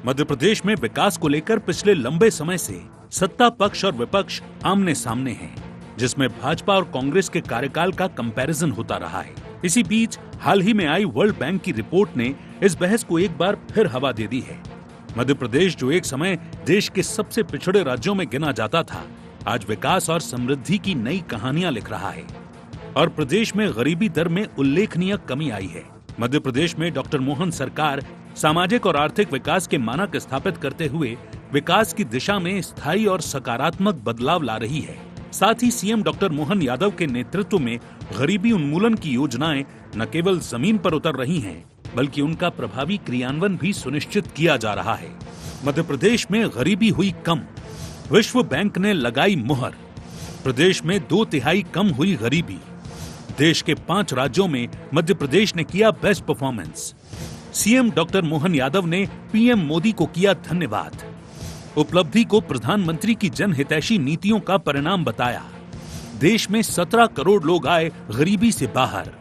मध्य प्रदेश में विकास को लेकर पिछले लंबे समय से सत्ता पक्ष और विपक्ष आमने सामने हैं, जिसमें भाजपा और कांग्रेस के कार्यकाल का कंपैरिजन होता रहा है। इसी बीच हाल ही में आई वर्ल्ड बैंक की रिपोर्ट ने इस बहस को एक बार फिर हवा दे दी है। मध्य प्रदेश, जो एक समय देश के सबसे पिछड़े राज्यों में गिना जाता था, आज विकास और समृद्धि की नई कहानियां लिख रहा है और प्रदेश में गरीबी दर में उल्लेखनीय कमी आई है। मध्य प्रदेश में डॉक्टर मोहन सरकार सामाजिक और आर्थिक विकास के मानक स्थापित करते हुए विकास की दिशा में स्थायी और सकारात्मक बदलाव ला रही है। साथ ही सीएम डॉक्टर मोहन यादव के नेतृत्व में गरीबी उन्मूलन की योजनाएं न केवल जमीन पर उतर रही हैं, बल्कि उनका प्रभावी क्रियान्वयन भी सुनिश्चित किया जा रहा है। मध्य प्रदेश में गरीबी हुई कम, विश्व बैंक ने लगाई मुहर। प्रदेश में 2/3 कम हुई गरीबी। देश के 5 राज्यों में मध्य प्रदेश ने किया best performance. CM doctor Mohan Yadav ने पीएम मोदी को किया धन्यवाद। उपलब्धि को प्रधानमंत्री की जनहितैषी नीतियों का परिणाम बताया। देश में 17 करोड़ लोग आए गरीबी से बाहर।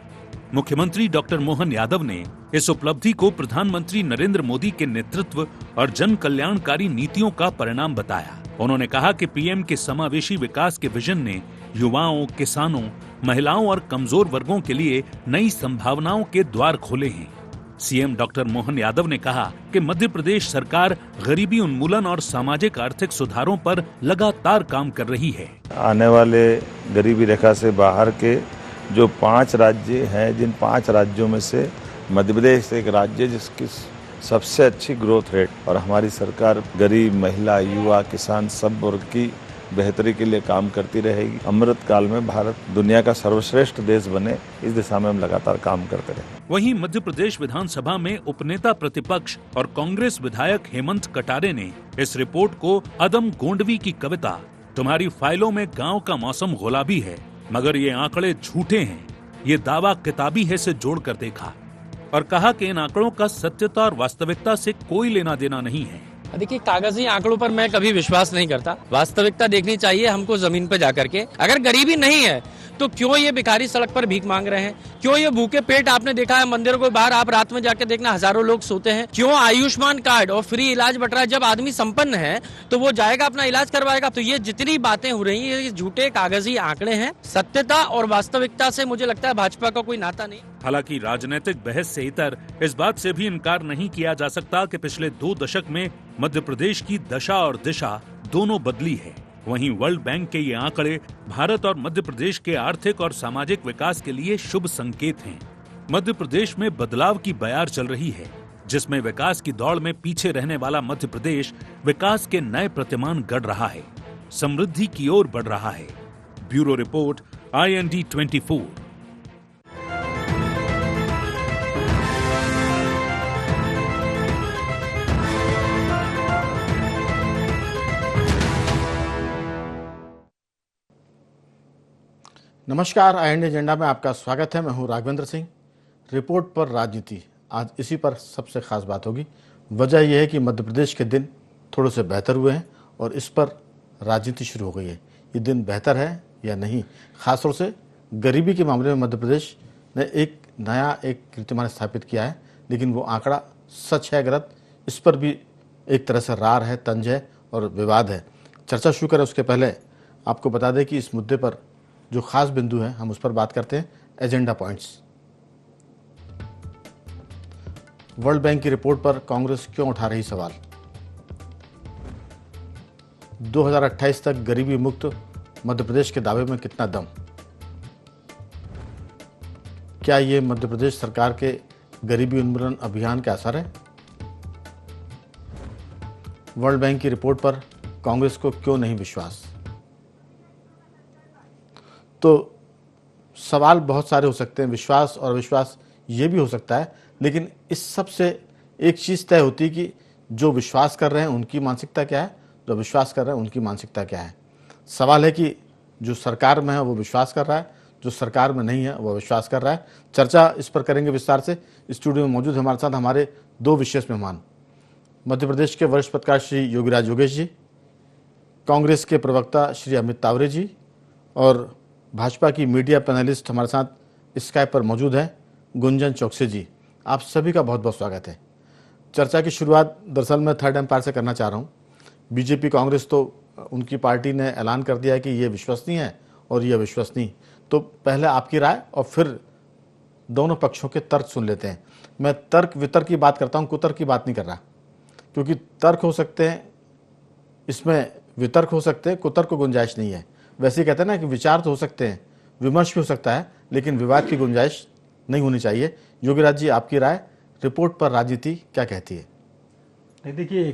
मुख्यमंत्री डॉक्टर मोहन यादव ने इस उपलब्धि को प्रधानमंत्री नरेंद्र मोदी के नेतृत्व और जन कल्याणकारी नीतियों का परिणाम बताया। उन्होंने कहा कि पीएम के समावेशी विकास के विजन ने युवाओं, किसानों, महिलाओं और कमजोर वर्गों के लिए नई संभावनाओं के द्वार खोले हैं। सीएम डॉक्टर मोहन यादव ने कहा कि मध्य प्रदेश सरकार गरीबी उन्मूलन और सामाजिक आर्थिक सुधारों पर लगातार काम कर रही है। आने वाले गरीबी रेखा से बाहर के जो 5 राज्य हैं, जिन 5 राज्यों में से मध्य प्रदेश एक राज्य जिसकी सबसे अच्छी ग्रोथ रेट, और हमारी सरकार गरीब, महिला, युवा, किसान सब वर्ग की बेहतरी के लिए काम करती रहेगी। अमृत काल में भारत दुनिया का सर्वश्रेष्ठ देश बने, इस दिशा में हम लगातार काम करते रहेंगे। वहीं मध्य प्रदेश विधानसभा में उपनेता प्रतिपक्ष और कांग्रेस विधायक हेमंत कटारे ने इस रिपोर्ट को अदम गोंडवी की कविता "तुम्हारी फाइलों में गांव का मौसम गुलाबी है मगर ये आंकड़े झूठे हैं, ये दावा किताबी है" से जोड़कर देखा और कहा कि इन आंकड़ों का सत्यता और वास्तविकता से कोई लेना देना नहीं है। देखिए, कागजी आंकड़ों पर मैं कभी विश्वास नहीं करता। वास्तविकता देखनी चाहिए हमको जमीन पर जाकर के। अगर गरीबी नहीं है तो क्यों ये भिखारी सड़क पर भीख मांग रहे हैं? क्यों ये भूखे पेट? आपने देखा है मंदिरों के बाहर आप रात में जाके देखना, हजारों लोग सोते हैं। क्यों आयुष्मान कार्ड और फ्री इलाज बट रहा है? जब आदमी संपन्न है तो वो जाएगा अपना इलाज करवाएगा। तो ये जितनी बातें हो रही है, ये झूठे कागजी आंकड़े हैं। सत्यता और वास्तविकता से मुझे लगता है भाजपा का कोई नाता नहीं। हालांकि राजनीतिक बहस से इतर इस बात से भी इनकार नहीं किया जा सकता कि पिछले 2 दशक में मध्य प्रदेश की दशा और दिशा दोनों बदली है। वहीं वर्ल्ड बैंक के ये आंकड़े भारत और मध्य प्रदेश के आर्थिक और सामाजिक विकास के लिए शुभ संकेत हैं। मध्य प्रदेश में बदलाव की बयार चल रही है, जिसमें विकास की दौड़ में पीछे रहने वाला मध्य प्रदेश विकास के नए प्रतिमान गढ़ रहा है, समृद्धि की ओर बढ़ रहा है। Bureau report, IND 24। नमस्कार, IND एजेंडा में आपका स्वागत है। मैं हूं राघवेंद्र सिंह। रिपोर्ट पर राजनीति, आज इसी पर सबसे खास बात होगी। वजह यह है कि मध्य प्रदेश के दिन थोड़े से बेहतर हुए हैं और इस पर राजनीति शुरू हो गई है। ये दिन बेहतर है या नहीं? खासतौर से गरीबी के मामले में मध्य प्रदेश ने एक नया कीर्तिमान स्थापित किया है, लेकिन वो आंकड़ा सच है गलत, इस पर भी एक तरह से रार है, तंज है और विवाद है। चर्चा शुरू करें उसके पहले आपको बता दें कि इस मुद्दे पर जो खास बिंदु है हम उस पर बात करते हैं। Agenda points. वर्ल्ड बैंक की रिपोर्ट पर कांग्रेस क्यों उठा रही सवाल? 2028 तक गरीबी मुक्त मध्य प्रदेश के दावे में कितना दम? क्या ये मध्य प्रदेश सरकार के गरीबी उन्मूलन अभियान का असर है? वर्ल्ड बैंक की रिपोर्ट पर कांग्रेस को क्यों नहीं विश्वास? तो सवाल बहुत सारे हो सकते हैं। विश्वास और अविश्वास ये भी हो सकता है, लेकिन इस सब से एक चीज़ तय होती है कि जो विश्वास कर रहे हैं उनकी मानसिकता क्या है, जो विश्वास कर रहे हैं उनकी मानसिकता क्या है। सवाल है कि जो सरकार में है वो विश्वास कर रहा है, जो सरकार में नहीं है वो विश्वास कर रहा है। चर्चा इस पर करेंगे विस्तार से। स्टूडियो में मौजूद हमारे साथ हमारे 2 विशेष मेहमान, मध्य प्रदेश के वरिष्ठ पत्रकार श्री योगीराज योगेश जी, कांग्रेस के प्रवक्ता श्री अमित तावरे जी और भाजपा की मीडिया पैनलिस्ट हमारे साथ स्काइप पर मौजूद है गुंजन चौकसी जी। आप सभी का बहुत बहुत स्वागत है। चर्चा की शुरुआत दरअसल मैं थर्ड एम्पायर से करना चाह रहा हूँ। बीजेपी कांग्रेस तो उनकी पार्टी ने ऐलान कर दिया है कि ये विश्वसनीय है और ये अविश्वसनीय। तो पहले आपकी राय और फिर दोनों पक्षों के तर्क सुन लेते हैं। मैं तर्क वितर्क की बात करता हूँ, कुतर्क की बात नहीं कर रहा, क्योंकि तर्क हो सकते हैं, इसमें वितर्क हो सकते हैं, कुतर्क को गुंजाइश नहीं है। वैसे ही कहते हैं ना कि विचार तो हो सकते हैं, विमर्श भी हो सकता है, लेकिन विवाद की गुंजाइश नहीं होनी चाहिए। योगीराज जी, आपकी राय, रिपोर्ट पर राजनीति क्या कहती है? नहीं, देखिए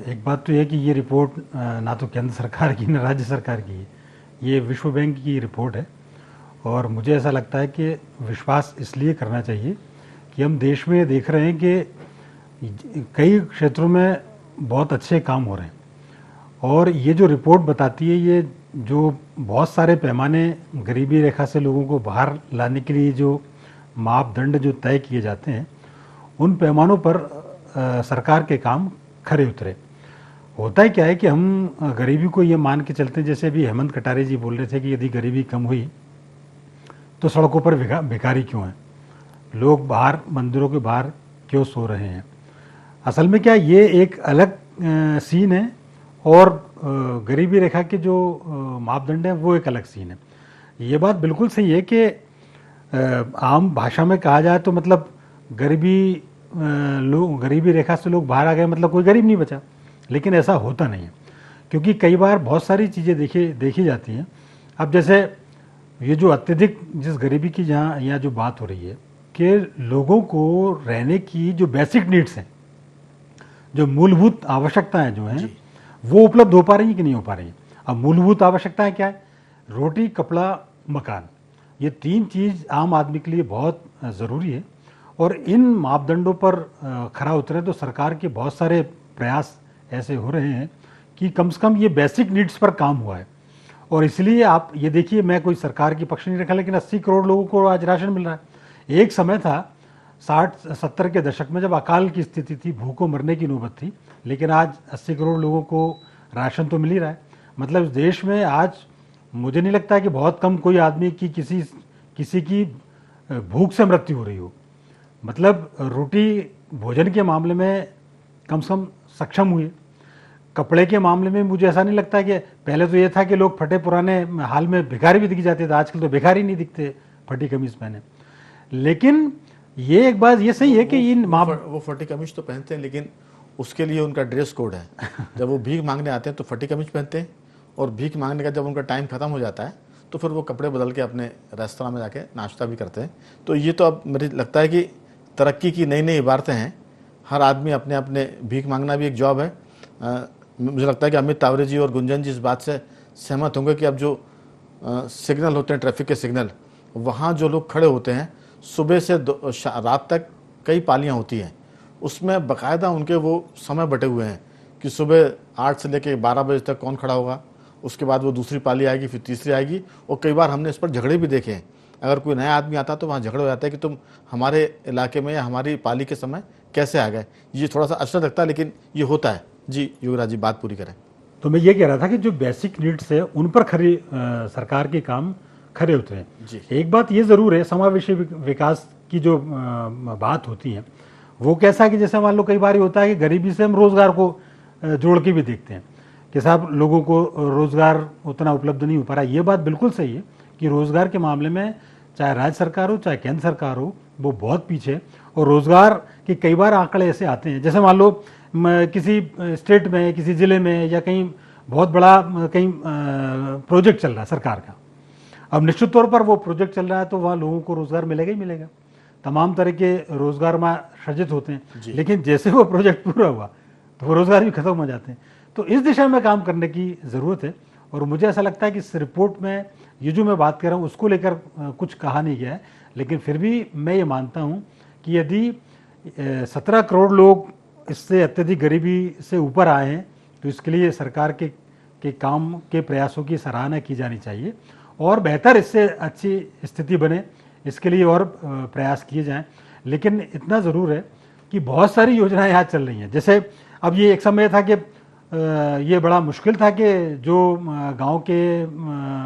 एक बात तो यह कि ये रिपोर्ट ना तो केंद्र सरकार की ना राज्य सरकार की है, ये विश्व बैंक की रिपोर्ट है। और मुझे ऐसा लगता है कि विश्वास इसलिए करना चाहिए कि हम देश में देख रहे हैं कि कई क्षेत्रों में बहुत अच्छे काम हो रहे हैं, और ये जो रिपोर्ट बताती है, ये जो बहुत सारे पैमाने गरीबी रेखा से लोगों को बाहर लाने के लिए जो मापदंड जो तय किए जाते हैं, उन पैमानों पर सरकार के काम खरे उतरे। होता है क्या है कि हम गरीबी को ये मान के चलते हैं, जैसे अभी हेमंत कटारे जी बोल रहे थे कि यदि गरीबी कम हुई तो सड़कों पर भिखारी क्यों हैं, लोग बाहर मंदिरों के बाहर क्यों सो रहे हैं। असल में क्या ये एक अलग सीन है, और गरीबी रेखा के जो मापदंड हैं वो एक अलग सीन है। ये बात बिल्कुल सही है कि आम भाषा में कहा जाए तो मतलब गरीबी रेखा से लोग बाहर आ गए, मतलब कोई गरीब नहीं बचा, लेकिन ऐसा होता नहीं है, क्योंकि कई बार बहुत सारी चीज़ें देखी जाती हैं। अब जैसे ये जो अत्यधिक जिस गरीबी की जहाँ यहाँ जो बात हो रही है कि लोगों को रहने की जो बेसिक नीड्स हैं, जो मूलभूत आवश्यकताएं जो हैं, वो उपलब्ध हो पा रही हैं कि नहीं हो पा रही हैं। अब मूलभूत आवश्यकताएं क्या है? रोटी, कपड़ा, मकान, ये तीन चीज़ आम आदमी के लिए बहुत ज़रूरी है। और इन मापदंडों पर खरा उतरे तो सरकार के बहुत सारे प्रयास ऐसे हो रहे हैं कि कम से कम ये बेसिक नीड्स पर काम हुआ है। और इसलिए आप ये देखिए, मैं कोई सरकार की पक्ष नहीं रखा, लेकिन 80 करोड़ लोगों को आज राशन मिल रहा है। एक समय था 60-70 के दशक में जब अकाल की स्थिति थी, भूखों मरने की नौबत थी, लेकिन आज 80 करोड़ लोगों को राशन तो मिल ही रहा है। मतलब इस देश में आज मुझे नहीं लगता कि बहुत कम कोई आदमी की किसी की भूख से मृत्यु हो रही हो। मतलब रोटी भोजन के मामले में कम से कम सक्षम हुए। कपड़े के मामले में मुझे ऐसा नहीं लगता कि पहले तो ये था कि लोग फटे पुराने हाल में भिखारी भी दिख जाते थे, आजकल तो भिखारी नहीं दिखते फटी कमीज पहने। लेकिन ये एक बात ये सही है कि वो फटी कमीज तो पहनते हैं, लेकिन उसके लिए उनका ड्रेस कोड है। जब वो भीख मांगने आते हैं तो फटी कमीज पहनते हैं, और भीख मांगने का जब उनका टाइम खत्म हो जाता है तो फिर वो कपड़े बदल के अपने रेस्तरां में जाके नाश्ता भी करते हैं। तो ये तो अब मुझे लगता है कि तरक्की की नई नई इबारतें हैं। हर आदमी अपने अपने भीख मांगना भी एक जॉब है। मुझे लगता है कि अमित तावरे जी और गुंजन जी इस बात से सहमत होंगे कि अब जो सिग्नल होते हैं, ट्रैफिक के सिग्नल, वहाँ जो लोग खड़े होते हैं सुबह से रात तक कई पालियाँ होती हैं, उसमें बाकायदा उनके वो समय बटे हुए हैं कि सुबह 8 से लेकर 12 बजे तक कौन खड़ा होगा, उसके बाद वो दूसरी पाली आएगी, फिर तीसरी आएगी। और कई बार हमने इस पर झगड़े भी देखे हैं। अगर कोई नया आदमी आता तो वहाँ झगड़ा हो जाता है कि तुम हमारे इलाके में या हमारी पाली के समय कैसे आ गए। ये थोड़ा सा अचरज लगता है, लेकिन ये होता है। जी योगराज जी, बात पूरी करें। तो मैं ये कह रहा था कि जो बेसिक नीड्स है उन पर सरकार के काम खरे उतरे। एक बात ये ज़रूर है, समावेशी विकास की जो बात होती है वो कैसा है कि जैसे मान लो कई बार ये होता है कि गरीबी से हम रोज़गार को जोड़ के भी देखते हैं कि साहब लोगों को रोज़गार उतना उपलब्ध नहीं हो पा रहा। ये बात बिल्कुल सही है कि रोज़गार के मामले में चाहे राज्य सरकार हो चाहे केंद्र सरकार हो, वो बहुत पीछे। और रोज़गार के कई बार आंकड़े ऐसे आते हैं, जैसे मान लो किसी स्टेट में, किसी ज़िले में या कहीं बहुत बड़ा कहीं प्रोजेक्ट चल रहा है सरकार का। अब निश्चित तौर पर वो प्रोजेक्ट चल रहा है तो वहाँ लोगों को रोज़गार मिलेगा ही मिलेगा, तमाम तरह के रोज़गार वहाँ सृजित होते हैं। लेकिन जैसे वो प्रोजेक्ट पूरा हुआ तो वो रोज़गार भी खत्म हो जाते हैं। तो इस दिशा में काम करने की ज़रूरत है। और मुझे ऐसा लगता है कि इस रिपोर्ट में ये जो मैं बात कर रहा हूँ उसको लेकर कुछ कहा नहीं गया है, लेकिन फिर भी मैं ये मानता हूँ कि यदि 17 करोड़ लोग इससे अत्यधिक गरीबी से ऊपर आए हैं तो इसके लिए सरकार के काम के प्रयासों की सराहना की जानी चाहिए, और बेहतर इससे अच्छी स्थिति बने इसके लिए और प्रयास किए जाएं। लेकिन इतना ज़रूर है कि बहुत सारी योजनाएं यहाँ चल रही हैं। जैसे अब ये एक समय था कि ये बड़ा मुश्किल था कि जो गांव के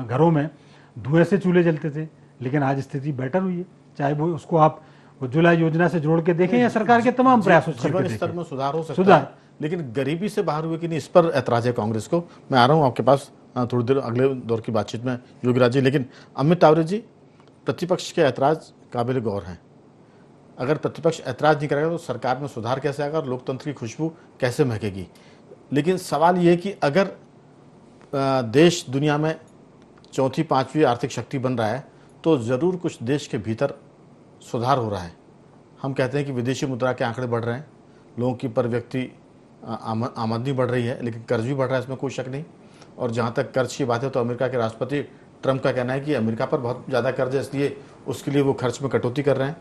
घरों में धुएं से चूल्हे जलते थे, लेकिन आज स्थिति बेटर हुई है। चाहे वो उसको आप उज्ज्वला योजना से जोड़ के देखें या सरकार के तमाम प्रयास जीवन स्तर में सुधार हो सकता है, लेकिन गरीबी से बाहर हुए कि नहीं, इस पर ऐतराज है कांग्रेस को। मैं आ रहा हूं आपके पास थोड़ी देर अगले दौर की बातचीत में योगीराज जी, लेकिन अमित तावरे जी, प्रतिपक्ष के ऐतराज काबिल गौर हैं। अगर प्रतिपक्ष ऐतराज नहीं करेगा तो सरकार में सुधार कैसे आएगा और लोकतंत्र की खुशबू कैसे महकेगी। लेकिन सवाल ये कि अगर देश दुनिया में चौथी पांचवी आर्थिक शक्ति बन रहा है तो ज़रूर कुछ देश के भीतर सुधार हो रहा है। हम कहते हैं कि विदेशी मुद्रा के आंकड़े बढ़ रहे हैं, लोगों की पर व्यक्ति आमदनी बढ़ रही है, लेकिन कर्ज भी बढ़ रहा है, इसमें कोई शक नहीं। और जहाँ तक कर्ज की बात है तो अमेरिका के राष्ट्रपति ट्रंप का कहना है कि अमेरिका पर बहुत ज़्यादा कर्ज है, इसलिए उसके लिए वो खर्च में कटौती कर रहे हैं।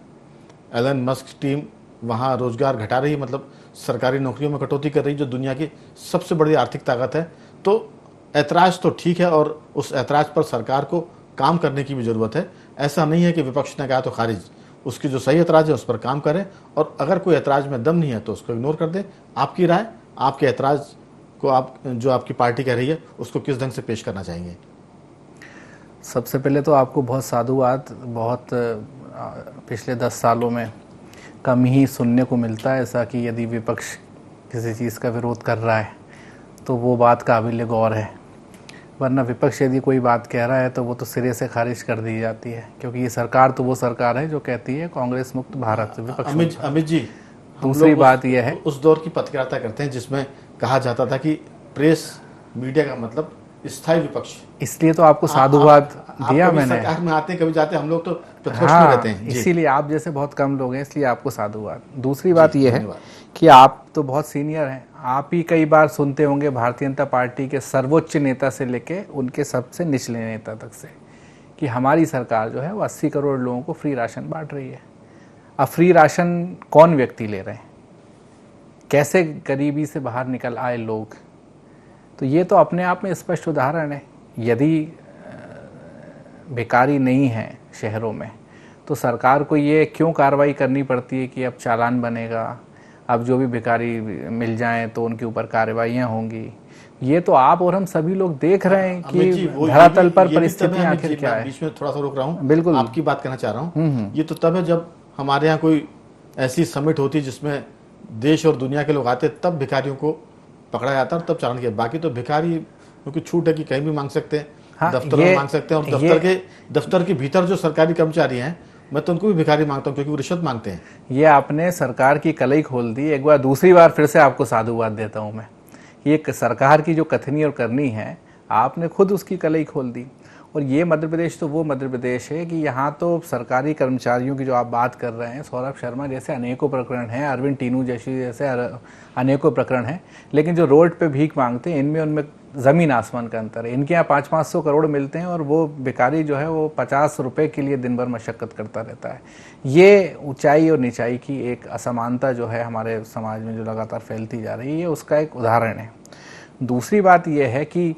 एलन मस्क टीम वहाँ रोजगार घटा रही है, मतलब सरकारी नौकरियों में कटौती कर रही है, जो दुनिया की सबसे बड़ी आर्थिक ताकत है। तो ऐतराज़ तो ठीक है और उस ऐतराज़ पर सरकार को काम करने की भी ज़रूरत है। ऐसा नहीं है कि विपक्ष ने कहा तो खारिज, उसकी जो सही ऐतराज़ है उस पर काम करें, और अगर कोई ऐतराज़ में दम नहीं है तो उसको इग्नोर कर दें। आपकी राय, आपके ऐतराज़ को आप जो आपकी पार्टी कह रही है उसको किस ढंग से पेश करना चाहेंगे? सबसे पहले तो आपको बहुत साधुवाद। बहुत पिछले 10 सालों में कम ही सुनने को मिलता है ऐसा कि यदि विपक्ष किसी चीज़ का विरोध कर रहा है तो वो बात काबिल गौर है, वरना विपक्ष यदि कोई बात कह रहा है तो वो तो सिरे से खारिज कर दी जाती है, क्योंकि ये सरकार तो वो सरकार है जो कहती है कांग्रेस मुक्त भारत, विपक्ष। अमित जी, दूसरी बात यह है, उस दौर की पत्रकारिता करते हैं जिसमें कहा जाता था कि प्रेस मीडिया का मतलब स्थायी विपक्ष, इसलिए तो आपको साधुवाद दिया मैंने। सरकार में आते कभी जाते, हम लोग तो प्रतिपक्ष में रहते हैं, इसीलिए आप जैसे बहुत कम लोग हैं, इसलिए आपको साधुवाद। दूसरी बात यह है कि आप तो बहुत सीनियर हैं, आप ही कई बार सुनते होंगे भारतीय जनता पार्टी के सर्वोच्च नेता से लेके उनके सबसे निचले नेता तक से कि हमारी सरकार जो है वो 80 करोड़ लोगों को फ्री राशन बांट रही है। अब फ्री राशन कौन व्यक्ति ले रहे हैं, कैसे गरीबी से बाहर निकल आए लोग, तो ये तो अपने आप में स्पष्ट उदाहरण है। यदि बेकारी नहीं है शहरों में तो सरकार को ये क्यों कार्रवाई करनी पड़ती है कि अब चालान बनेगा, अब जो भी भिखारी मिल जाएं तो उनके ऊपर कार्रवाइयाँ होंगी। ये तो आप और हम सभी लोग देख रहे हैं कि धरातल पर परिस्थितियाँ आखिर क्या है। बीच में थोड़ा सा रोक रहा हूँ, बिल्कुल आपकी बात करना चाह रहा हूँ। ये तो तब है जब हमारे यहाँ कोई ऐसी समिट होती जिसमें देश और दुनिया के लोग आते, तब भिखारियों को पकड़ा जाता और तब चालान किया। बाकी तो भिखारी क्योंकि छूट है कि कहीं भी मांग सकते हैं, दफ्तर में मांग सकते हैं, और दफ्तर के भीतर जो सरकारी कर्मचारी हैं मैं तो उनको भी भिखारी मांगता हूँ क्योंकि वो रिश्वत मांगते हैं। ये आपने सरकार की कलई खोल दी। एक बार दूसरी बार फिर से आपको साधुवाद देता हूँ मैं। ये सरकार की जो कथनी और करनी है आपने खुद उसकी कलई खोल दी। और ये मध्य प्रदेश तो वो मध्य प्रदेश है कि यहाँ तो सरकारी कर्मचारियों की जो आप बात कर रहे हैं, सौरभ शर्मा जैसे अनेकों प्रकरण हैं, अरविंद टीनू जैसे अनेकों प्रकरण हैं, लेकिन जो रोड पे भीख मांगते हैं इनमें उनमें ज़मीन आसमान का अंतर है। इनके यहाँ 500-500 करोड़ मिलते हैं और वो भिखारी जो है वो 50 रुपये के लिए दिन भर मशक्क़त करता रहता है। ये ऊंचाई और नीचाई की एक असमानता जो है हमारे समाज में जो लगातार फैलती जा रही है, उसका एक उदाहरण है। दूसरी बात यह है कि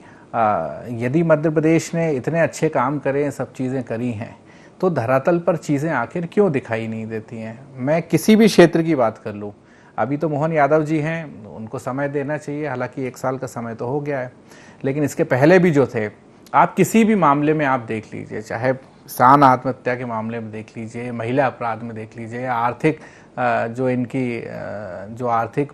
यदि मध्य प्रदेश ने इतने अच्छे काम करे, सब चीज़ें करी हैं, तो धरातल पर चीज़ें आखिर क्यों दिखाई नहीं देती हैं। मैं किसी भी क्षेत्र की बात कर लूँ, अभी तो मोहन यादव जी हैं, उनको समय देना चाहिए, हालांकि 1 साल का समय तो हो गया है, लेकिन इसके पहले भी जो थे, आप किसी भी मामले में आप देख लीजिए, चाहे किसान आत्महत्या के मामले में देख लीजिए, महिला अपराध में देख लीजिए, आर्थिक जो आर्थिक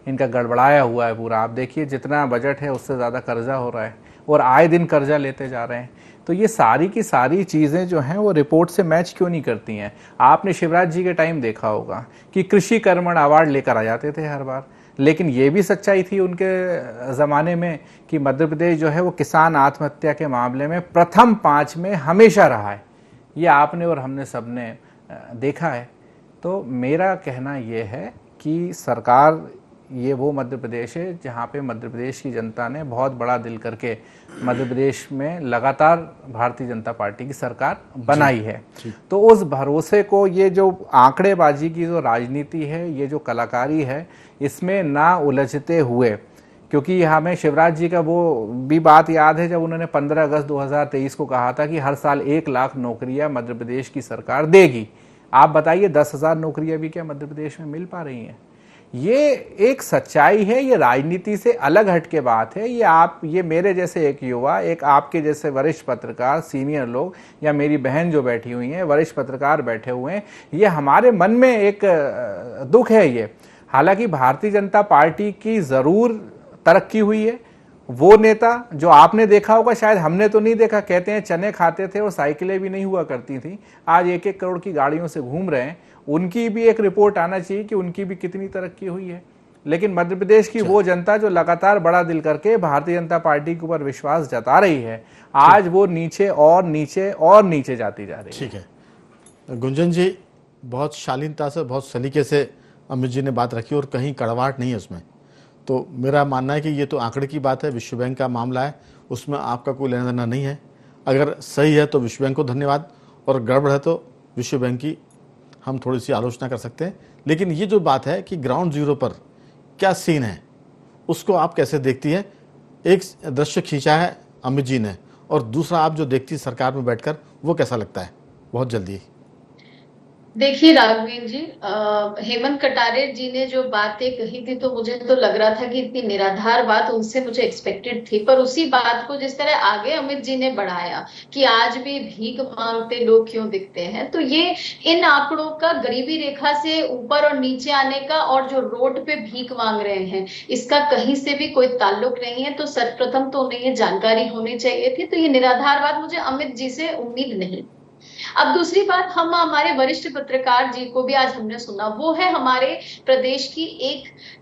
इनका गड़बड़ाया हुआ है पूरा, आप देखिए जितना बजट है उससे ज़्यादा कर्जा हो रहा है और आए दिन कर्जा लेते जा रहे हैं। तो ये सारी की सारी चीज़ें जो हैं वो रिपोर्ट से मैच क्यों नहीं करती हैं। आपने शिवराज जी के टाइम देखा होगा कि कृषि कर्मण अवार्ड लेकर आ जाते थे हर बार, लेकिन ये भी सच्चाई थी उनके ज़माने में कि मध्य प्रदेश जो है वो किसान आत्महत्या के मामले में प्रथम 5 में हमेशा रहा है। ये आपने और हमने सबने देखा है। तो मेरा कहना ये है कि सरकार, ये वो मध्य प्रदेश है जहाँ पे मध्य प्रदेश की जनता ने बहुत बड़ा दिल करके मध्य प्रदेश में लगातार भारतीय जनता पार्टी की सरकार बनाई है। तो उस भरोसे को, ये जो आंकड़ेबाजी की जो राजनीति है, ये जो कलाकारी है, इसमें ना उलझते हुए, क्योंकि हमें शिवराज जी का वो भी बात याद है जब उन्होंने 15 अगस्त 2023 को कहा था कि हर साल 1 लाख नौकरियां मध्य प्रदेश की सरकार देगी। आप बताइए 10,000 नौकरियां भी क्या मध्य प्रदेश में मिल पा रही हैं? ये एक सच्चाई है, ये राजनीति से अलग हट के बात है। ये मेरे जैसे एक युवा, एक आपके जैसे वरिष्ठ पत्रकार, सीनियर लोग, या मेरी बहन जो बैठी हुई हैं, वरिष्ठ पत्रकार बैठे हुए हैं, ये हमारे मन में एक दुख है ये। हालांकि भारतीय जनता पार्टी की जरूर तरक्की हुई है। वो नेता जो आपने देखा होगा, शायद हमने तो नहीं देखा, कहते हैं चने खाते थे और साइकिलें भी नहीं हुआ करती थी, आज 1-1 करोड़ की गाड़ियों से घूम रहे हैं। उनकी भी एक रिपोर्ट आना चाहिए कि उनकी भी कितनी तरक्की हुई है। लेकिन मध्य प्रदेश की वो जनता जो लगातार बड़ा दिल करके भारतीय जनता पार्टी के ऊपर विश्वास जता रही है, आज वो नीचे और नीचे और नीचे जाती जा रही है। ठीक है गुंजन जी, बहुत शालीनता से, बहुत सलीके से अमित जी ने बात रखी और कहीं कड़वाहट नहीं है उसमें। तो मेरा मानना है कि ये तो आंकड़े की बात है, विश्व बैंक का मामला है, उसमें आपका कोई लेना देना नहीं है। अगर सही है तो विश्व बैंक को धन्यवाद, और गड़बड़ है तो विश्व बैंक की हम थोड़ी सी आलोचना कर सकते हैं। लेकिन ये जो बात है कि ग्राउंड जीरो पर क्या सीन है, उसको आप कैसे देखती है? एक दृश्य खींचा है अमित जी ने, और दूसरा आप जो देखती सरकार में बैठकर, वो कैसा लगता है? बहुत जल्दी। देखिए राघवेंद्र जी, हेमंत कटारे जी ने जो बातें कही थी तो मुझे तो लग रहा था कि इतनी निराधार बात उनसे मुझे एक्सपेक्टेड थी, पर उसी बात को जिस तरह आगे अमित जी ने बढ़ाया कि आज भी भीख मांगते लोग क्यों दिखते हैं, तो ये इन आंकड़ों का गरीबी रेखा से ऊपर और नीचे आने का और जो रोड पे भीख मांग रहे हैं, इसका कहीं से भी कोई ताल्लुक नहीं है। तो सर्वप्रथम तो उन्हें ये जानकारी होनी चाहिए थी। तो ये निराधार बात मुझे अमित जी से उम्मीद नहीं। अब दूसरी बात, हम हमारे वरिष्ठ पत्रकार जी को भी आज हमने सुना, वो है हमारे प्रदेश की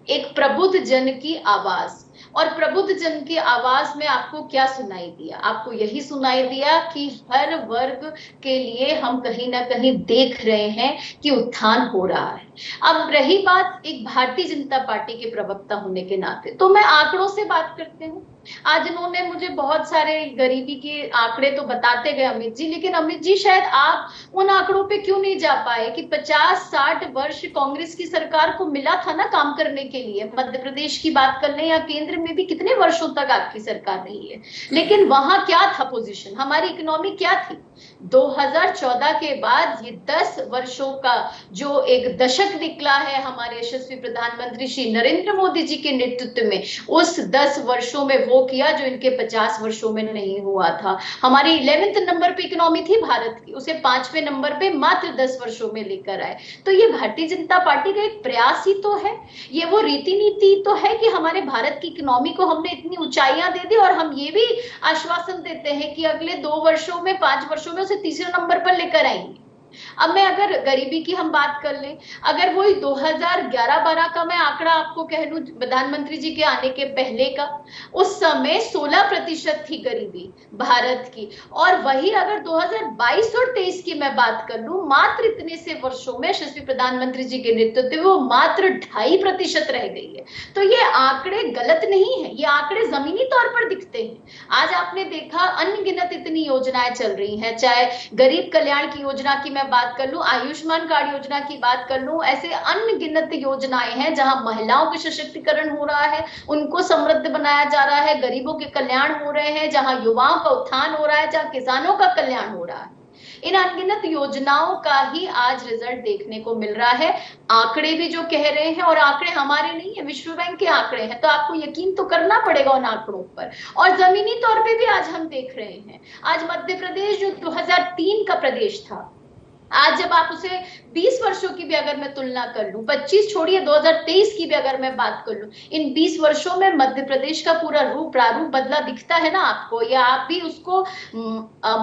एक प्रबुद्ध जन की आवाज। और प्रबुद्ध जन की आवाज में आपको क्या सुनाई दिया? आपको यही सुनाई दिया कि हर वर्ग के लिए हम कहीं ना कहीं देख रहे हैं कि उत्थान हो रहा है। अब रही बात एक भारतीय जनता पार्टी के प्रवक्ता होने के नाते, तो मैं आंकड़ों से बात करती हूँ। आज इन्होंने मुझे बहुत सारे गरीबी के आंकड़े तो बताते गए अमित जी, लेकिन अमित जी शायद आप उन आंकड़ों पे क्यों नहीं जा पाए कि 50-60 वर्ष कांग्रेस की सरकार को मिला था ना काम करने के लिए। मध्य प्रदेश की बात कर लें या केंद्र में भी कितने वर्षों तक आपकी सरकार रही है, लेकिन वहां क्या था पोजीशन, हमारी इकोनॉमी क्या थी? 2014 के बाद ये 10 वर्षों का जो एक दशक निकला है हमारे यशस्वी प्रधानमंत्री श्री नरेंद्र मोदी जी के नेतृत्व में, उस 10 वर्षों में वो किया जो इनके 50 वर्षों में नहीं हुआ था। हमारी 11th नंबर पे इकोनॉमी थी भारत की, उसे 5वें नंबर पे मात्र 10 वर्षों में लेकर आए। तो ये भारतीय जनता पार्टी का एक प्रयास ही तो है, ये वो रीति नीति तो है कि हमारे भारत की इकोनॉमी को हमने इतनी ऊंचाइयां दे दी, और हम ये भी आश्वासन देते हैं कि अगले 2 वर्षों में, 5 वर्षों में उसे तीसरे नंबर पर लेकर आएंगे। अब मैं अगर गरीबी की हम बात कर लें, अगर वही 2011-12 का मैं आंकड़ा आपको कह लूं, प्रधानमंत्री जी के आने के पहले का, उस समय 16% थी गरीबी भारत की, और वही अगर 2022 और 23 की मैं बात कर लूं, मात्र इतने से वर्षों में यशस्वी प्रधानमंत्री जी के नेतृत्व में वो मात्र 2.5% रह गई है। तो ये आंकड़े गलत नहीं है, ये आंकड़े जमीनी तौर पर दिखते हैं। आज आपने देखा अनगिनत इतनी योजनाएं चल रही हैं, चाहे गरीब कल्याण की योजना की बात कर लूं, आयुष्मान कार्ड योजना की बात कर लूं, ऐसे अनगिनत योजनाएं हैं जहां महिलाओं के सशक्तिकरण हो रहा है, उनको समृद्ध बनाया जा रहा है, गरीबों के कल्याण हो रहे हैं, जहां युवाओं का उत्थान हो रहा है, जहां किसानों का कल्याण हो रहा है। इन अनगिनत योजनाओं का ही आज रिजल्ट देखने को मिल रहा है। आंकड़े भी जो कह रहे हैं, और आंकड़े हमारे नहीं है, विश्व बैंक के आंकड़े हैं, तो आपको यकीन तो करना पड़ेगा उन आंकड़ों पर। और जमीनी तौर पे भी आज हम देख रहे हैं, आज मध्य प्रदेश जो 2003 का प्रदेश था, आज जब आप उसे 20 वर्षों की भी अगर मैं तुलना कर लूं, 25 छोड़िए 2023 की भी अगर मैं बात कर लूं, इन 20 वर्षों में मध्य प्रदेश का पूरा प्रारूप बदला दिखता है ना आपको, या आप भी उसको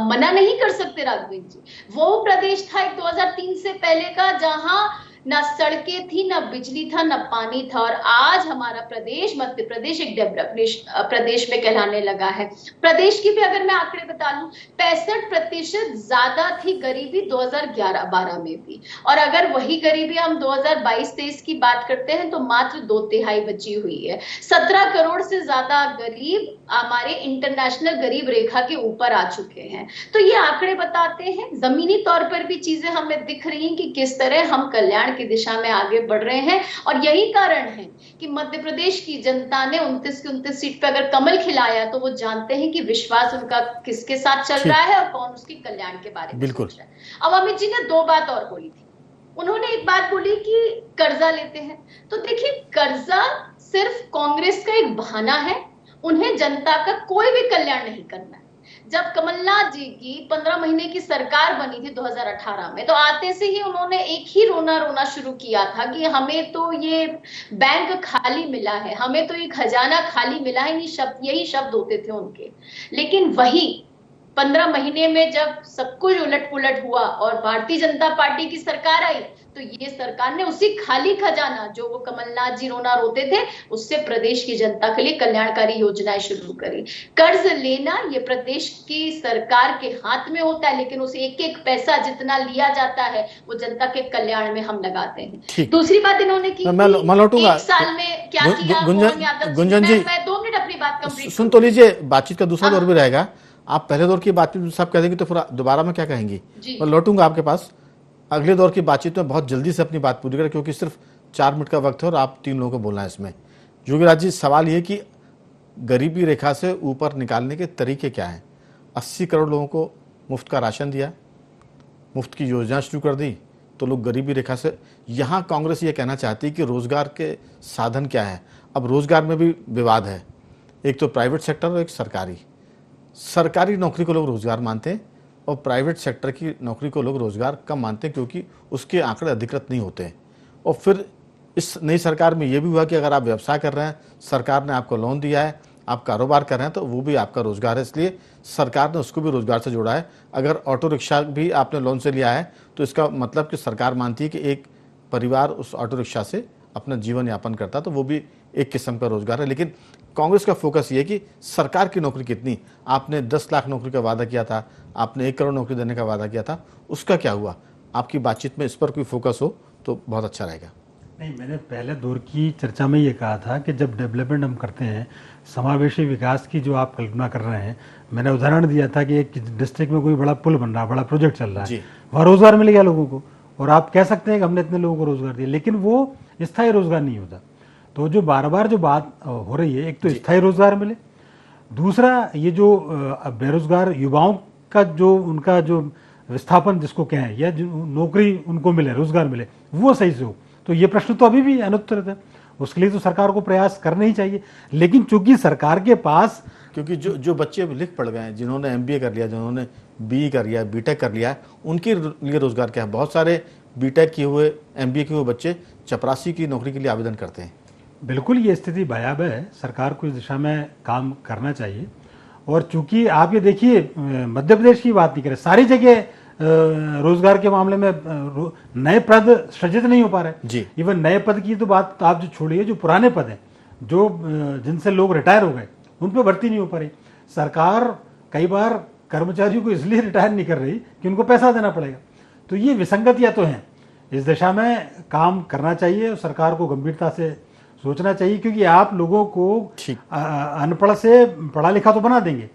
मना नहीं कर सकते राघवेंद्र जी। वो प्रदेश था एक 2003 से पहले का, जहां ना सड़कें थी, ना बिजली था, ना पानी था, और आज हमारा प्रदेश, मध्य प्रदेश, एक डेवलप्ड प्रदेश में कहलाने लगा है। प्रदेश की भी अगर मैं आंकड़े बता लूं, 65% ज्यादा थी गरीबी 2011-12 में भी, और अगर वही गरीबी हम 2022-23 की बात करते हैं तो मात्र 2/3 बची हुई है। 17 करोड़ से ज्यादा गरीब हमारे इंटरनेशनल गरीब रेखा के ऊपर आ चुके हैं। तो ये आंकड़े बताते हैं, जमीनी तौर पर भी चीजें हमें दिख रही हैं कि किस तरह हम कल्याण की दिशा में आगे बढ़ रहे हैं। और यही कारण है कि मध्य प्रदेश की जनता ने 29 की 29 सीट पर अगर कमल खिलाया, तो वो जानते हैं कि विश्वास उनका किसके साथ चल रहा है और कौन उसके कल्याण के बारे में सोच रहा है। अब अमित जी ने 2 बात और बोली थी, उन्होंने एक बात बोली कि कर्जा लेते हैं। तो देखिए, कर्जा सिर्फ कांग्रेस का एक बहाना है, उन्हें जनता का कोई भी कल्याण नहीं करना है। जब कमलनाथ जी की 15 महीने की सरकार बनी थी 2018 में, तो आते से ही उन्होंने एक ही रोना शुरू किया था कि हमें तो ये बैंक खाली मिला है, हमें तो ये खजाना खाली मिला है, यही शब्द होते थे उनके। लेकिन वही 15 महीने में जब सब कुछ उलट पुलट हुआ और भारतीय जनता पार्टी की सरकार आई, तो ये सरकार ने उसी खाली खजाना जो वो कमलनाथ जी रोना रोते थे, उससे प्रदेश की जनता के लिए कल्याणकारी योजनाएं शुरू करी। कर्ज लेना ये प्रदेश की सरकार के हाथ में होता है, लेकिन उसे एक एक पैसा जितना लिया जाता है वो जनता के कल्याण में हम लगाते हैं। दूसरी बात इन्होंने की, मैं लौटूंगा, एक साल में क्या किया गुंजन जी, मैं 2 मिनट अपनी बात कंप्लीट सुन तो लीजिए, बातचीत का दूसरा दौर भी रहेगा। आप पहले दौर की बातचीत सब कह देंगे तो फिर दोबारा में क्या कहेंगी? मैं लौटूंगा आपके पास अगले दौर की बातचीत में, बहुत जल्दी से अपनी बात पूरी करें क्योंकि सिर्फ 4 मिनट का वक्त है और आप 3 लोगों को बोलना है इसमें। योगीराज जी, सवाल ये कि गरीबी रेखा से ऊपर निकालने के तरीके क्या हैं? 80 करोड़ लोगों को मुफ्त का राशन दिया, मुफ्त की योजना शुरू कर दी, तो लोग गरीबी रेखा से। यहाँ कांग्रेस ये कहना चाहती है कि रोजगार के साधन क्या है। अब रोजगार में भी विवाद है, एक तो प्राइवेट सेक्टर और एक सरकारी नौकरी को लोग रोजगार मानते हैं और प्राइवेट सेक्टर की नौकरी को लोग रोजगार कम मानते हैं क्योंकि उसके आंकड़े अधिकृत नहीं होते हैं। और फिर इस नई सरकार में ये भी हुआ कि अगर आप व्यवसाय कर रहे हैं, सरकार ने आपको लोन दिया है, आप कारोबार कर रहे हैं, तो वो भी आपका रोजगार है, इसलिए सरकार ने उसको भी रोजगार से जोड़ा है। अगर ऑटो रिक्शा भी आपने लोन से लिया है तो इसका मतलब कि सरकार मानती है कि एक परिवार उस ऑटो रिक्शा से अपना जीवन यापन करता है, तो वो भी एक किस्म का रोजगार है। लेकिन कांग्रेस का फोकस ये है कि सरकार की नौकरी कितनी, आपने 10 लाख नौकरी का वादा किया था, आपने 1 करोड़ नौकरी देने का वादा किया था, उसका क्या हुआ? आपकी बातचीत में इस पर कोई फोकस हो तो बहुत अच्छा रहेगा। नहीं, मैंने पहले दौर की चर्चा में ये कहा था कि जब डेवलपमेंट हम करते हैं, समावेशी विकास की जो आप कल्पना कर रहे हैं, मैंने उदाहरण दिया था कि एक डिस्ट्रिक्ट में कोई बड़ा पुल बन रहा है, बड़ा प्रोजेक्ट चल रहा है, वहाँ रोजगार मिल गया लोगों को, और आप कह सकते हैं कि हमने इतने लोगों को रोजगार दिया, लेकिन वो स्थायी रोजगार नहीं होता। तो जो बार बार जो बात हो रही है, एक तो स्थायी रोजगार मिले, दूसरा ये जो बेरोजगार युवाओं का जो उनका जो विस्थापन जिसको कहें, या जो नौकरी उनको मिले, रोजगार मिले, वो सही से हो। तो ये प्रश्न तो अभी भी अनुत्तरित है, उसके लिए तो सरकार को प्रयास करने ही चाहिए। लेकिन चूंकि सरकार के पास, क्योंकि जो बच्चे लिख पढ़ गए हैं, जिन्होंने MBA कर लिया, जिन्होंने BE कर लिया, BTech कर लिया, उनके लिए रोजगार क्या है? बहुत सारे BTech किए हुए, MBA किए हुए बच्चे चपरासी की नौकरी के लिए आवेदन करते हैं। बिल्कुल ये स्थिति भयावह है, सरकार को इस दिशा में काम करना चाहिए। और चूंकि आप ये देखिए, मध्य प्रदेश की बात नहीं करें, सारी जगह रोजगार के मामले में नए पद सृजित नहीं हो पा रहे जी। इवन नए पद की तो बात आप जो छोड़िए, जो पुराने पद हैं, जो जिनसे लोग रिटायर हो गए, उन पर भर्ती नहीं हो पा रही। सरकार कई बार कर्मचारियों को इसलिए रिटायर नहीं कर रही कि उनको पैसा देना पड़ेगा। तो ये विसंगतियां तो हैं, इस दिशा में काम करना चाहिए और सरकार को गंभीरता से सोचना चाहिए, क्योंकि आप लोगों को अनपढ़ से पढ़ा लिखा तो बना देंगे,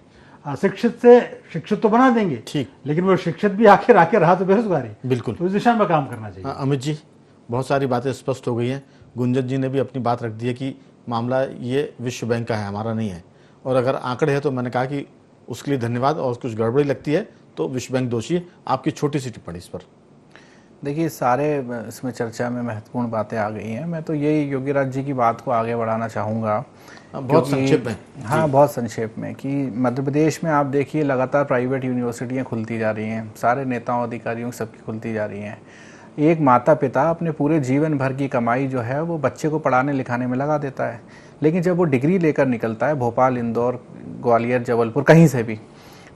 अशिक्षित से शिक्षित तो बना देंगे, ठीक, लेकिन वो शिक्षित भी आखिर रहा तो बेरोजगारी। बिल्कुल, तो इस दिशा में काम करना चाहिए। अमित जी, बहुत सारी बातें स्पष्ट हो गई हैं। गुंजन जी ने भी अपनी बात रख दी है कि मामला ये विश्व बैंक का है, हमारा नहीं है। और अगर आंकड़े हैं तो मैंने कहा कि उसके लिए धन्यवाद, और कुछ गड़बड़ी लगती है तो विश्व बैंक दोषी है। आपकी छोटी सी टिप्पणी इस पर। देखिए, सारे इसमें चर्चा में महत्वपूर्ण बातें आ गई हैं। मैं तो यही योगीराज जी की बात को आगे बढ़ाना चाहूँगा, बहुत संक्षेप में। हाँ, बहुत संक्षेप में, कि मध्य प्रदेश में आप देखिए लगातार प्राइवेट यूनिवर्सिटियाँ खुलती जा रही हैं, सारे नेताओं अधिकारियों सबकी खुलती जा रही हैं। एक माता पिता अपने पूरे जीवन भर की कमाई जो है वो बच्चे को पढ़ाने लिखाने में लगा देता है, लेकिन जब वो डिग्री लेकर निकलता है, भोपाल, इंदौर, ग्वालियर, जबलपुर, कहीं से भी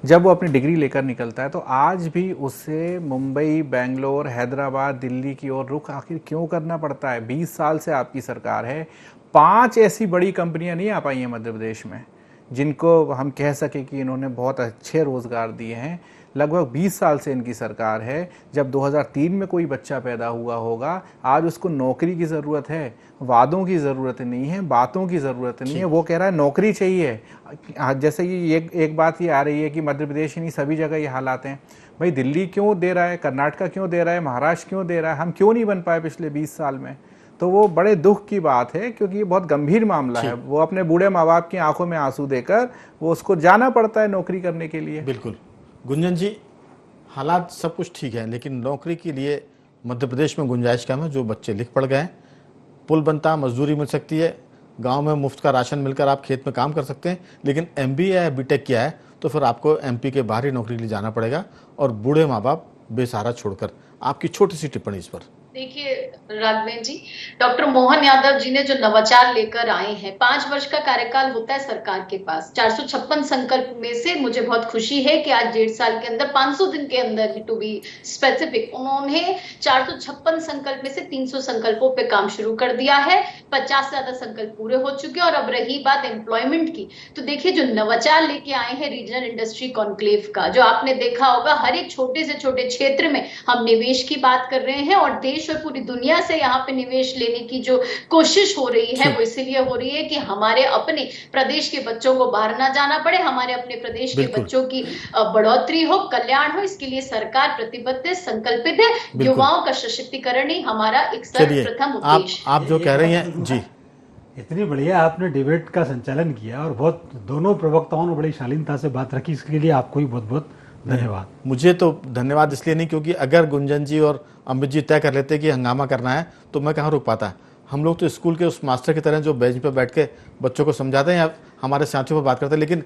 जब वो अपनी डिग्री लेकर निकलता है, तो आज भी उससे मुंबई, बेंगलोर, हैदराबाद, दिल्ली की ओर रुख आखिर क्यों करना पड़ता है? 20 साल से आपकी सरकार है, 5 ऐसी बड़ी कंपनियां नहीं आ पाई हैं मध्य प्रदेश में जिनको हम कह सके कि इन्होंने बहुत अच्छे रोज़गार दिए हैं। लगभग 20 साल से इनकी सरकार है। जब 2003 में कोई बच्चा पैदा हुआ होगा, आज उसको नौकरी की ज़रूरत है, वादों की ज़रूरत नहीं है, बातों की ज़रूरत नहीं है। वो कह रहा है नौकरी चाहिए। जैसे कि एक बात ये आ रही है कि मध्य प्रदेश ही नहीं, सभी जगह ये हालात हैं। भाई, दिल्ली क्यों दे रहा है, कर्नाटका क्यों दे रहा है, महाराष्ट्र क्यों दे रहा है, हम क्यों नहीं बन पाए पिछले 20 साल में? तो वो बड़े दुख की बात है, क्योंकि ये बहुत गंभीर मामला है। वो अपने बूढ़े माँ बाप की आंखों में आंसू देकर वो उसको जाना पड़ता है नौकरी करने के लिए। बिल्कुल। गुंजन जी, हालात सब कुछ ठीक है, लेकिन नौकरी के लिए मध्य प्रदेश में गुंजाइश कम है, जो बच्चे लिख पढ़ गए हैं, पुल बनता, मजदूरी मिल सकती है, गांव में मुफ्त का राशन मिलकर आप खेत में काम कर सकते हैं। लेकिन MBA या BTech किया है तो फिर आपको MP के बाहरी नौकरी के लिए जाना पड़ेगा, और बूढ़े माँ बाप बेसहारा छोड़कर। आपकी छोटी सी टिप्पणी इस पर। देखिए राघवेंद्र जी, डॉक्टर मोहन यादव जी ने जो नवाचार लेकर आए हैं, 5 वर्ष का कार्यकाल होता है सरकार के पास, 456 संकल्प में से मुझे बहुत खुशी है कि आज 1.5 साल के अंदर, 500 दिन के अंदर टू बी स्पेसिफिक, उन्होंने 456 संकल्प में से 300 संकल्पों पे काम शुरू कर दिया है। 50 से ज्यादा संकल्प पूरे हो चुके हैं। और अब रही बात एम्प्लॉयमेंट की, तो देखिए जो नवाचार लेके आए हैं रीजनल इंडस्ट्री कॉन्क्लेव का, जो आपने देखा होगा हर एक छोटे से छोटे क्षेत्र में हम निवेश की बात कर रहे हैं, और देश और पूरी दुनिया से यहाँ पे निवेश लेने की जो कोशिश हो रही है वो इसलिए हो रही है कि हमारे अपने प्रदेश के बच्चों को बाहर ना जाना पड़े, हमारे अपने प्रदेश के बच्चों की बढ़ोतरी हो, कल्याण हो। इसके लिए सरकार प्रतिबद्ध है, संकल्पित है। युवाओं का सशक्तिकरण ही हमारा एक सर्वप्रथम उद्देश्य। आप जो कह रही हैं जी, इतनी बढ़िया आपने डिबेट का संचालन किया और बहुत दोनों प्रवक्ताओं ने बड़ी शालीनता से बात रखी, इसके लिए आपको ही बहुत बहुत धन्यवाद। मुझे तो धन्यवाद इसलिए नहीं, क्योंकि अगर गुंजन जी और अमृत जी तय कर लेते कि हंगामा करना है तो मैं कहाँ रुक पाता। हम लोग तो स्कूल के उस मास्टर की तरह जो बेंच पे बैठ के बच्चों को समझाते हैं या हमारे साथियों पर बात करते हैं। लेकिन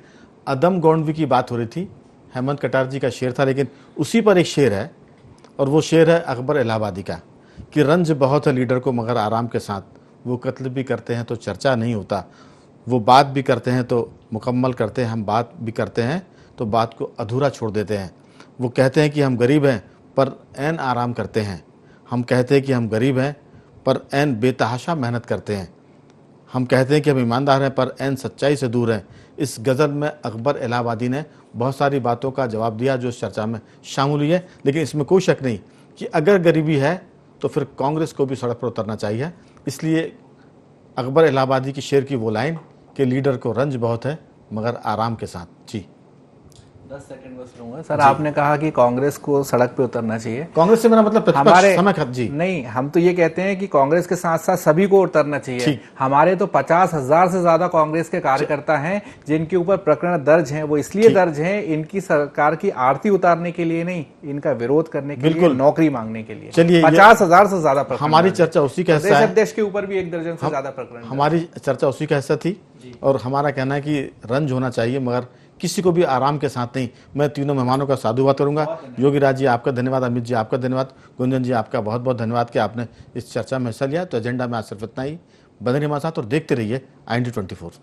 अदम गौंडवी की बात हो रही थी, हेमंत कटार जी का शेर था, लेकिन उसी पर एक शेर है, और वो शेर है अकबर इलाहाबादी का, कि रंज बहुत है लीडर को मगर आराम के साथ, वो कत्ल भी करते हैं तो चर्चा नहीं होता, वो बात भी करते हैं तो मुकम्मल करते हैं, हम बात भी करते हैं तो बात को अधूरा छोड़ देते हैं। वो कहते हैं कि हम गरीब हैं पर ऐन आराम करते हैं, हम कहते हैं कि हम गरीब हैं पर ऐन बेतहाशा मेहनत करते हैं, हम कहते हैं कि हम ईमानदार हैं पर ऐन सच्चाई से दूर हैं। इस गज़ल में अकबर इलाहाबादी ने बहुत सारी बातों का जवाब दिया जो इस चर्चा में शामिल हुई है। लेकिन इसमें कोई शक नहीं कि अगर गरीबी है तो फिर कांग्रेस को भी सड़क पर उतरना चाहिए। इसलिए अकबर इलाहाबादी की शेर की वो लाइन कि लीडर को रंज बहुत है मगर आराम के साथ। जी 10 सेकंड बस लूंगा सर। आपने कहा कि कांग्रेस को सड़क पे उतरना चाहिए। कांग्रेस से मेरा मतलब हमारे समय जी नहीं, हम तो ये कहते हैं कि कांग्रेस के साथ साथ सभी को उतरना चाहिए। हमारे तो 50,000 से ज्यादा कांग्रेस के कार्यकर्ता हैं जिनके ऊपर प्रकरण दर्ज हैं। वो इसलिए दर्ज हैं इनकी सरकार की आरती उतारने के लिए नहीं, इनका विरोध करने के लिए, नौकरी मांगने के लिए। चलिए 50,000 से ज्यादा प्रकरण। हमारी चर्चा उसी का हिस्सा है। अध्यक्ष के ऊपर भी 1 दर्जन से ज्यादा प्रकरण। हमारी चर्चा उसी का हिस्सा थी और हमारा कहना है कि रंज होना चाहिए मगर किसी को भी आराम के साथ नहीं। मैं तीनों मेहमानों का साधुवाद करूंगा। योगी राज जी आपका धन्यवाद, अमित जी आपका धन्यवाद, गुंजन जी आपका बहुत बहुत धन्यवाद कि आपने इस चर्चा में हिस्सा लिया। तो एजेंडा में आज सिर्फ इतना ही। बने रहिए हमारे साथ और देखते रहिए IND 24।